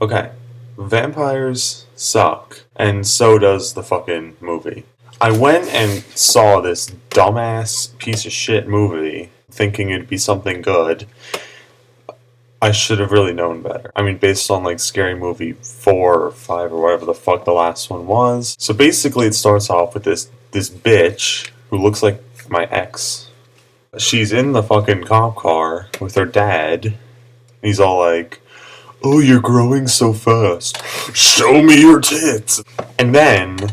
Okay, vampires suck, and so does the fucking movie. I went and saw this dumbass piece of shit movie thinking it'd be something good. I should have really known better. I mean, based on like Scary Movie 4 or 5 or whatever the fuck the last one was. So basically, it starts off with this bitch who looks like my ex. She's in the fucking cop car with her dad. He's all like, "Oh, you're growing so fast. Show me your tits." And then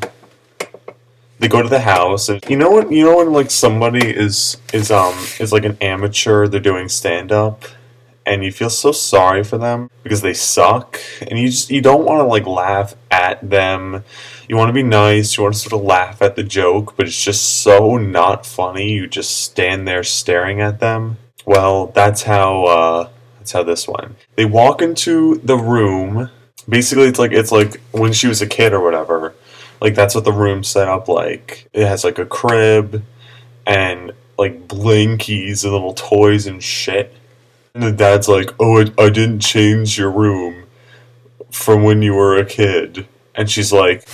they go to the house, and you know when like somebody is like an amateur, they're doing stand up, and you feel so sorry for them because they suck, and you don't want to like laugh at them. You want to be nice, you want to sort of laugh at the joke, but it's just so not funny. You just stand there staring at them. Well, that's how this went. They walk into the room. Basically, it's like when she was a kid or whatever. Like that's what the room's set up like. It has like a crib and like blinkies and little toys and shit. And the dad's like, "Oh, I didn't change your room from when you were a kid." And she's like,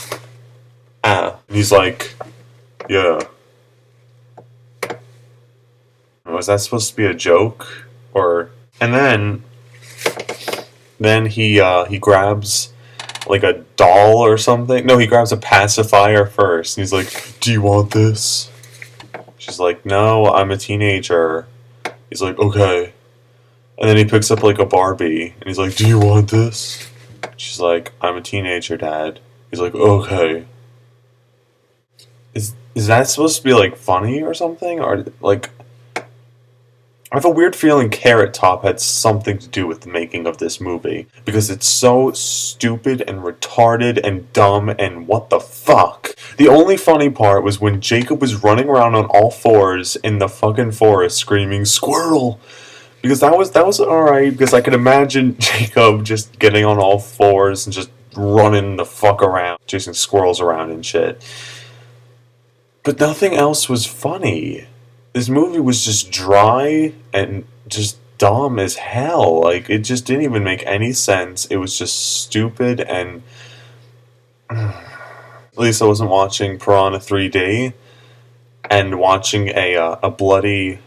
"Ah." And he's like, "Yeah." Was that supposed to be a joke? Or and then he grabs like a doll or something. No, he grabs a pacifier first. And he's like, "Do you want this?" She's like, "No, I'm a teenager." He's like, "Okay." And then he picks up like a Barbie and he's like, "Do you want this?" She's like, "I'm a teenager, Dad." He's like, "Okay." Is that supposed to be like funny or something? Or like I have a weird feeling Carrot Top had something to do with the making of this movie because it's so stupid and retarded and dumb and what the fuck. The only funny part was when Jacob was running around on all fours in the fucking forest screaming "squirrel," because that was alright because I could imagine Jacob just getting on all fours and just running the fuck around, chasing squirrels around and shit. But nothing else was funny. This movie was just dry and just dumb as hell. Like, it just didn't even make any sense. It was just stupid, and at least I wasn't watching Piranha 3D and watching a bloody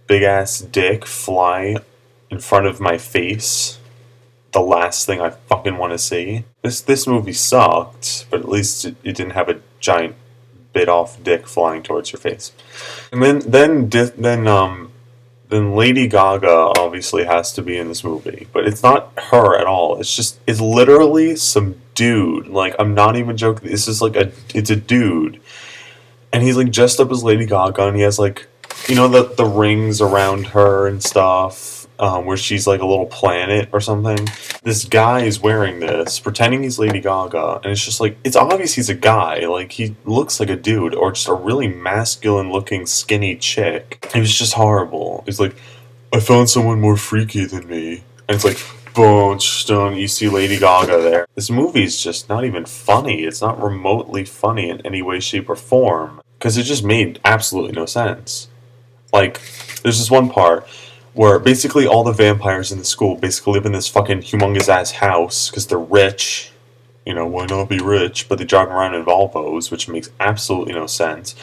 big ass dick fly in front of my face. The last thing I fucking want to see. This movie sucked, but at least it didn't have a giant bit off dick flying towards your face. And then Lady Gaga obviously has to be in this movie, but it's not her at all. It's literally some dude. Like, I'm not even joking. This is like it's a dude, and he's like dressed up as Lady Gaga, and he has like, the rings around her and stuff. Where she's like a little planet or something. This guy is wearing this, pretending he's Lady Gaga, and it's just like, it's obvious he's a guy. Like, he looks like a dude, or just a really masculine looking skinny chick. It was just horrible. It's like, "I found someone more freaky than me." And it's like, boom, stone, you see Lady Gaga there. This movie's just not even funny. It's not remotely funny in any way, shape, or form. Because it just made absolutely no sense. Like, there's this one part where basically all the vampires in the school basically live in this fucking humongous ass house because they're rich. Why not be rich? But they drive around in Volvos, which makes absolutely no sense.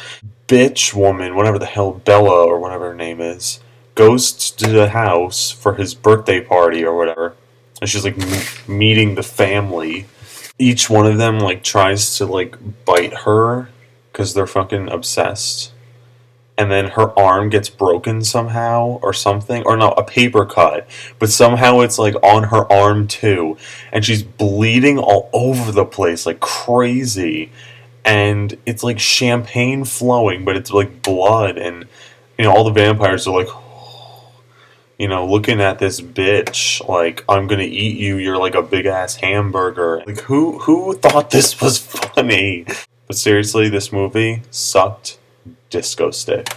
Bitch woman, whatever the hell, Bella or whatever her name is, goes to the house for his birthday party or whatever. And she's like meeting the family. Each one of them like tries to like bite her because they're fucking obsessed. And then her arm gets broken somehow or something, or no, a paper cut, but somehow it's like on her arm too, and she's bleeding all over the place like crazy, and it's like champagne flowing, but it's like blood, and all the vampires are like, looking at this bitch like, "I'm gonna eat you, you're like a big ass hamburger." Like, who thought this was funny? But seriously, this movie sucked disco stick.